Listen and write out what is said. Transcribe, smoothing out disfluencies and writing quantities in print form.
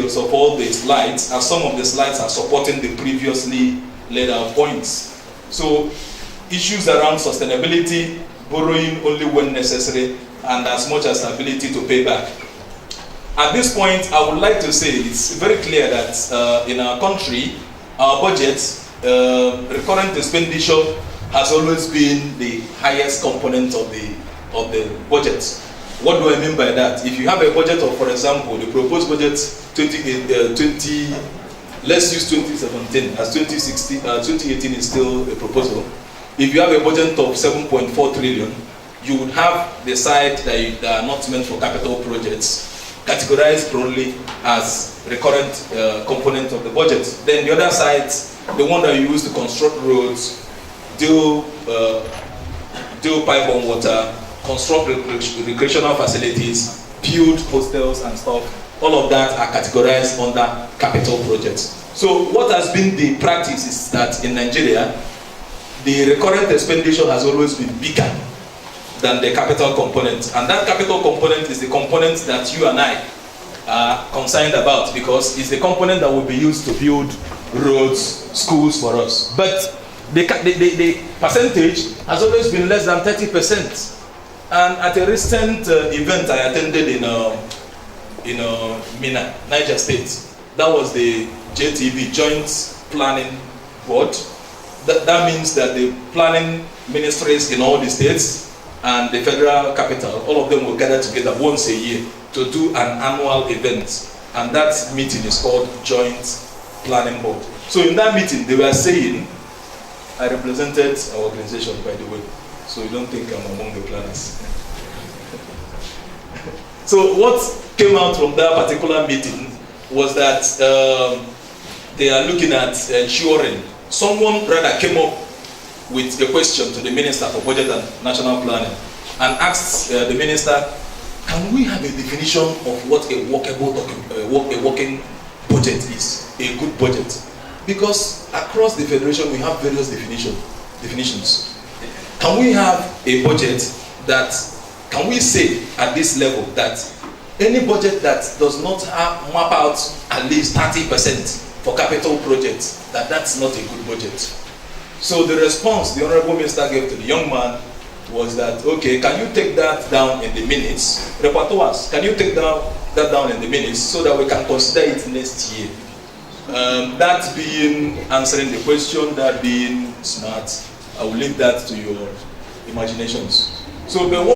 details of all the slides, as some of the slides are supporting the previously laid out points. So issues around sustainability, borrowing only when necessary, and as much as ability to pay back. At this point, I would like to say it's very clear that in our country, our budget, recurrent expenditure has always been the highest component of the budget. What do I mean by that? If you have a budget of, for example, the proposed budget let's use 2017 as 2018 is still a proposal. If you have a budget of 7.4 trillion, you would have the side that are not meant for capital projects categorized broadly as recurrent component of the budget. Then the other side, the one that you use to construct roads, do pipe-borne water, construct recreational facilities, build hostels and stuff, all of that are categorized under capital projects. So what has been the practice is that in Nigeria, the recurrent expenditure has always been bigger than the capital component. And that capital component is the component that you and I are concerned about, because it's the component that will be used to build roads, schools for us. But the percentage has always been less than 30%. And at a recent event I attended in Mina, Niger State, that was the JTB, Joint Planning Board. That means that the planning ministries in all the states and the federal capital, all of them will gather together once a year to do an annual event. And that meeting is called Joint Planning Board. So in that meeting, they were saying, I represented our organization, by the way, so you don't think I'm among the planners. So what came out from that particular meeting was that they are looking at ensuring. Someone rather came up with a question to the Minister for Budget and National Planning and asked the Minister, can we have a definition of what a working budget is, a good budget? Because across the Federation we have various definitions. Can we have a budget that, can we say at this level that any budget that does not map out at least 30% for capital projects, that's not a good budget? So the response the Honorable Minister gave to the young man was that, okay, can you take that down in the minutes? Repertoires, can you take that down in the minutes so that we can consider it next year? That being answering the question, that being smart, I will leave that to your imaginations. So the